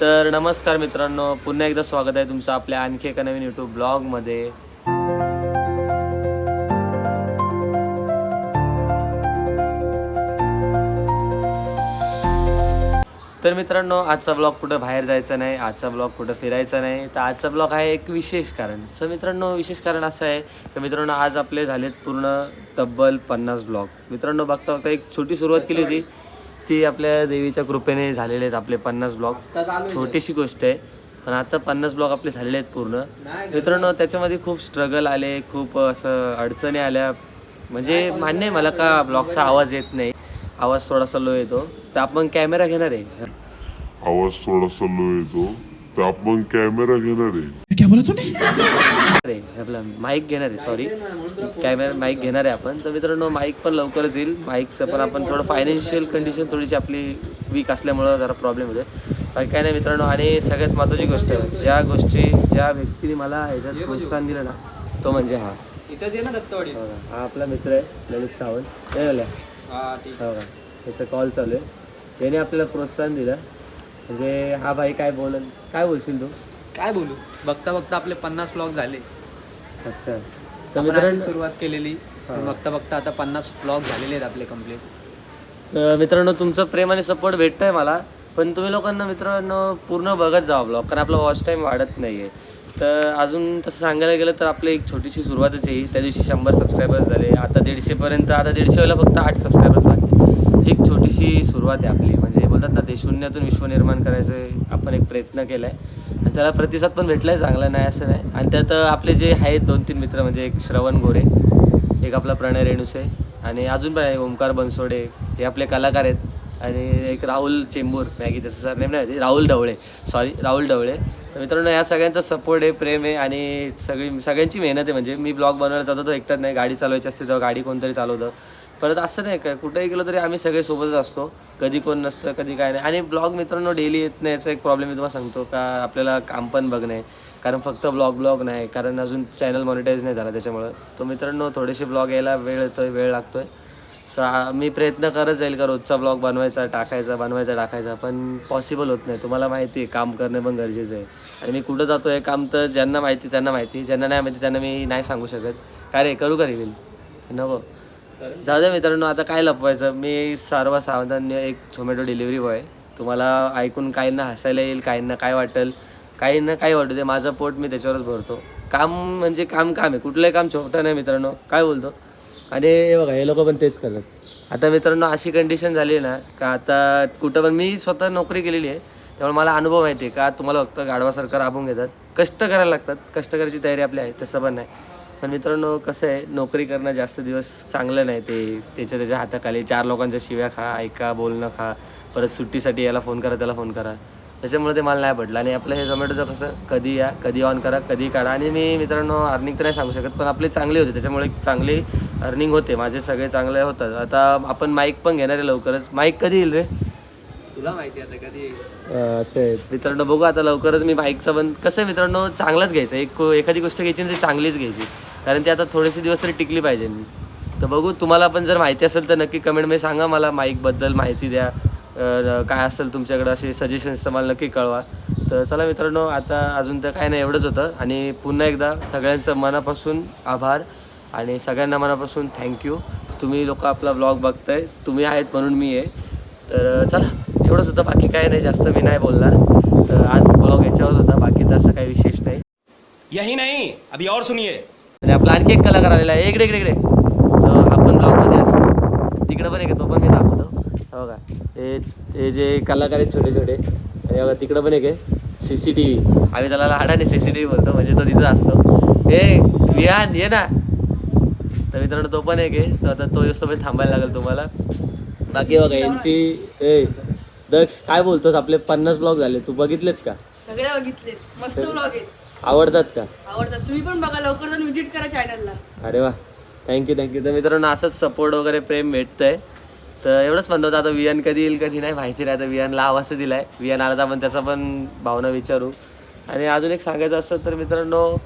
तर नमस्कार मित्रांनो, पुन्हा एकदा स्वागत आहे तुमचं आपल्या आणखी एका नवीन यूट्यूब ब्लॉगमध्ये. तर मित्रांनो, आजचा ब्लॉग कुठं बाहेर जायचा नाही, आजचा ब्लॉग कुठं फिरायचा नाही, तर आजचा ब्लॉग आहे एक विशेष कारण. सो मित्रांनो, विशेष कारण असं आहे की मित्रांनो आज आपले झालेत पूर्ण तब्बल 50 ब्लॉग. मित्रांनो बघता बघता एक छोटी सुरुवात केली होती, ती आपल्या देवीच्या कृपेने झालेले आहेत आपले 50 ब्लॉग. छोटीशी गोष्ट आहे, पण आता 50 ब्लॉग आपले झालेले आहेत पूर्ण. मित्रांनो त्याच्यामध्ये खूप स्ट्रगल आले, खूप असं अडचणी आल्या. म्हणजे मान्य आहे मला का ब्लॉगचा आवाज येत नाही, आवाज थोडासा लो येतो, तर आपण कॅमेरा घेणार आहे. आवाज थोडासा लो येतो, तर आपण कॅमेरा घेणार आहे. क्या बोला तूने? अरे आपला माईक घेणार आहे, सॉरी कॅमेरा माईक घेणार आहे आपण. तर मित्रांनो माईक पण लवकरच येईल. माईकचं पण आपण थोडं फायनान्शियल कंडिशन थोडीशी आपली वीक असल्यामुळं जरा प्रॉब्लेम होतो. बाकी काय नाही मित्रांनो. आणि सगळ्यात महत्त्वाची गोष्ट, ज्या व्यक्तीने मला ह्याच्यात प्रोत्साहन दिलं ना, तो म्हणजे हा हा आपला मित्र आहे ललित सावंत. हे झालं हो का, त्याचा कॉल चालू आहे. त्याने आपल्याला प्रोत्साहन दिलं. म्हणजे हा भाई काय बोलशील तू? काय बोलू, बघता बघता आपले 50 ब्लॉग झाले. अच्छा, तर आपण मित्रांनो अशी सुरुवात केलेली, बघता बघता आता 50 ब्लॉग झालेले आहेत आपले कम्प्लीट. मित्रांनो तुमचं प्रेम आणि सपोर्ट भेटतंय मला, पण तुम्ही लोकांना मित्रांनो पूर्ण बघत जावा ब्लॉग, कारण आपला वॉच टाईम वाढत नाही आहे. तर अजून तसं सांगायला गेलं तर आपली एक छोटीशी सुरुवातच आहे. त्या दिवशी 100 सबस्क्रायबर्स झाले, आता 150पर्यंत, आता 150 व्हायला फक्त 8 सबस्क्रायबर्स बाकी. एक छोटीशी सुरुवात आहे आपली. म्हणजे बोलतात ना, ते शून्यातून विश्व निर्माण करायचं आपण एक प्रयत्न केला आहे, आणि त्याला प्रतिसाद पण भेटला आहे, चांगला नाही असं नाही. आणि त्यात आपले जे आहेत 2-3 मित्र, म्हणजे एक श्रवण गोरे, एक आपला प्रणय रेणुसे, आणि अजून पण आहे ओमकार बनसोडे, हे आपले कलाकार आहेत. आणि एक राहुल चेंबूर, मॅगी त्याचं सरनेम नाही माहिती, राहुल ढवळे. तर मित्रांनो या सगळ्यांचा सपोर्ट आहे, प्रेम आहे, आणि सगळ्यांची मेहनत आहे. म्हणजे मी ब्लॉग बनवायला जातो तो एकटाच नाही, गाडी चालवायची असते तेव्हा गाडी कोणतरी चालवतं. परत असं नाही काय, कुठेही गेलो तरी आम्ही सगळे सोबतच असतो, कधी कोण नसतं, कधी काय नाही. आणि ब्लॉग मित्रांनो डेली येत नाही, याचा एक प्रॉब्लेम मी तुम्हाला सांगतो का, आपल्याला काम पण बघणे, कारण फक्त ब्लॉग नाही, कारण अजून चॅनल मॉनिटाईज नाही झाला त्याच्यामुळं. तो मित्रांनो थोडेसे ब्लॉग यायला वेळ लागतोय. सो मी प्रयत्न करत जाईल का रोजचा ब्लॉग बनवायचा टाकायचा, पण पॉसिबल होत नाही. तुम्हाला माहिती आहे काम करणं पण गरजेचं आहे. आणि मी कुठं जातो हे काम तर ज्यांना माहिती त्यांना माहिती, ज्यांना नाही माहिती त्यांना मी नाही सांगू शकत. काय रे करू का रिव्हील नको, जाऊ द्या मित्रांनो. आता काय लपवायचं, मी सर्वसाधारण एक झोमॅटो डिलिव्हरी बॉय. तुम्हाला ऐकून काहींना हसायला येईल, काहींना काय वाटेल, काहींना काय वाटू दे, माझं पोट मी त्याच्यावरच भरतो. काम म्हणजे काम आहे, कुठलंही काम छोटं नाही मित्रांनो, काय बोलतो. आणि हे बघा हे लोक पण तेच करतात. आता मित्रांनो अशी कंडिशन झाली आहे ना का, आता कुठं पण मी स्वतः नोकरी केलेली आहे, त्यामुळे मला अनुभव माहिती आहे का. तुम्हाला फक्त गाढवासारखं राबवून घेतात, कष्ट करायला लागतात, कष्ट करायची तयारी आपली आहे, तसं पण नाही. पण मित्रांनो कसं आहे, नोकरी करणं जास्त दिवस चांगलं नाही. त्याच्या हाताखाली 4 लोकांच्या शिव्या खा, ऐका, बोलणं खा, परत सुट्टीसाठी याला फोन करा, त्याला फोन करा. त्याच्यामुळे ते मला नाही पडलं. आणि आपलं हे झोमॅटोचं कसं, कधी या, कधी ऑन करा, कधी काढा. आणि मी मित्रांनो अर्निंग तर नाही सांगू शकत, पण आपले चांगले होते, त्याच्यामुळे चांगली अर्निंग होते, माझे सगळे चांगले होतात. आता आपण माईक पण घेणार आहे लवकरच. माईक कधी येईल रे? तुला माहिती आता कधी असं आहे मित्रांनो, बघू आता लवकरच. मी बाईकचं पण कसं आहे मित्रांनो, चांगलाच घ्यायचं, एखादी गोष्ट घ्यायची ना ती चांगलीच घ्यायची, कारण ती आता थोडेसे दिवस तरी टिकली पाहिजे. तर बघू, तुम्हाला पण जर माहिती असेल तर नक्की कमेंटमध्ये सांगा, मला माईकबद्दल माहिती द्या. काय असेल तुमच्याकडं असे सजेशन्स तर मला नक्की कळवा. तर चला मित्रांनो, आता अजून तर काय नाही, एवढंच होतं. आणि पुन्हा एकदा सगळ्यांचं मनापासून आभार, आणि सगळ्यांना मनापासून थँक्यू. तुम्ही लोक आपला ब्लॉग बघताय, तुम्ही आहेत म्हणून मी आहे. तर चला एवढंच होतं, बाकी काय नाही, जास्त मी नाही बोलणार. तर आज ब्लॉग याच्यावर होता, बाकी तर असं काही विशेष नाही. यही नहीं, अभी और सुनिए. आणि आपला आणखी एक कलाकार आलेला आहे, इकडे. तर हा पण ब्लॉगमध्ये असतो, तिकडं पण एक, तो पण मी दाखवतो. हो का, हे जे कलाकार आहेत छोटे, आणि बघा तिकडं पण एक आहे CCTV. आम्ही त्याला लाडाने CCTV बोलतो, म्हणजे तो तिथं असतो. विहान ये ना. तर मित्रांनो तो पण एक आहे. तर आता तो येऊस्तोपर्यंत थांबायला लागेल तुम्हाला. बाकी बघा यांची दक्ष काय बोलतोस, आपले 50 ब्लॉग झाले, तू बघितलेत का? सगळे बघितले, मस्त ब्लॉग आहेत, आवडतात का? आवडतात. तुम्ही पण बघा, लवकर जाऊन व्हिजिट करा चॅनलला. अरे वा, थँक्यू. तर मित्रांनो असंच सपोर्ट वगैरे प्रेम भेटतंय. तर एवढंच म्हणतो होतं. आता वियान कधी येईल कधी नाही माहिती नाही. आता वियानला आवाज दिला आहे, वियान आला तर आपण त्याचा पण भावना विचारू. आणि अजून एक सांगायचं असतं तर मित्रांनो,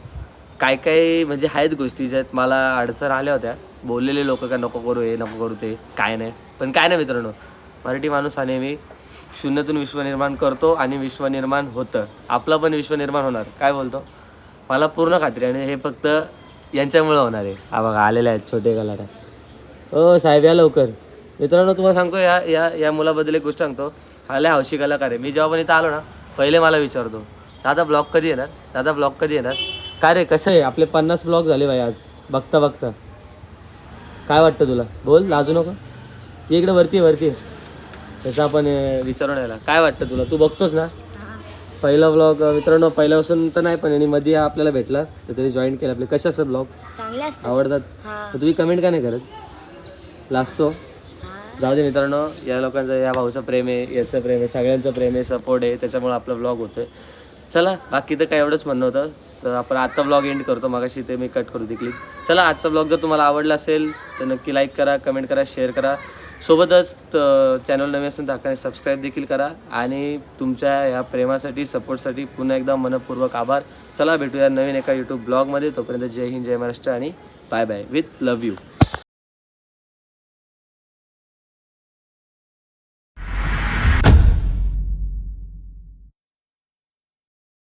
काय म्हणजे आहेत गोष्टी ज्यात मला अडचण आल्या होत्या. बोललेले लोक का नको करू हे, नको करू ते, काय नाही. पण काय नाही मित्रांनो, मराठी माणूस आणि मी शून्यातून विश्व निर्माण करतो आणि विश्व निर्माण होतं. आपलं पण विश्व निर्माण होणार. काय बोलतो? मला पूर्ण खात्री आहे आणि हे फक्त यांच्यामुळं होणार आहे. हा बघा आलेले आहेत छोटे कलाकार. हो साहेब या लवकर. मित्रांनो तुम्हाला सांगतो या या या मुलाबद्दल एक गोष्ट सांगतो. हा लय हौशी कलाकार आहे. मी जेव्हा पण इथं आलो ना पहिले मला विचारतो दादा ब्लॉग कधी येणार, दादा ब्लॉग कधी येणार. काय रे कसं आहे? आपले 50 ब्लॉग झाले भाई आज बघता बघता. काय वाटतं तुला? बोल लाजू नको. इकडे वरती वरती त्याचा आपण विचारून यायला. काय वाटतं तुला? तू बघतोस ना पहिला ब्लॉग? मित्रांनो पहिल्यापासून तर नाही पण आणि मध्ये आपल्याला भेटला तर त्याने जॉईन केलं. आपले कसे असतात ब्लॉग? चांगले असतात. आवडतात? हा. तर तुम्ही कमेंट का नाही करत? लाजतो? जाऊ दे मित्रांनो, या लोकांचं या भाऊचं प्रेम आहे, याचं प्रेम आहे, सगळ्यांचं प्रेम आहे, सपोर्ट आहे, त्याच्यामुळे आपला ब्लॉग होतोय. चला बाकी तर काय एवढंच म्हणणं होतं. तर आपण आत्ता ब्लॉग एंड करतो. मगाशी ते मी कट करू ती क्लिप. चला आजचा ब्लॉग जर तुम्हाला आवडला असेल तर नक्की लाईक करा, कमेंट करा, शेअर करा. सोबतच चॅनल नवीन असेल तर हक्काने सबस्क्राईब देखील करा. आणि तुमच्या या प्रेमासाठी सपोर्टसाठी पुन्हा एकदा मनपूर्वक आभार. चला भेटूया नवीन एका यूट्यूब ब्लॉगमध्ये. तोपर्यंत जय हिंद, जय महाराष्ट्र आणि bye bye with love you.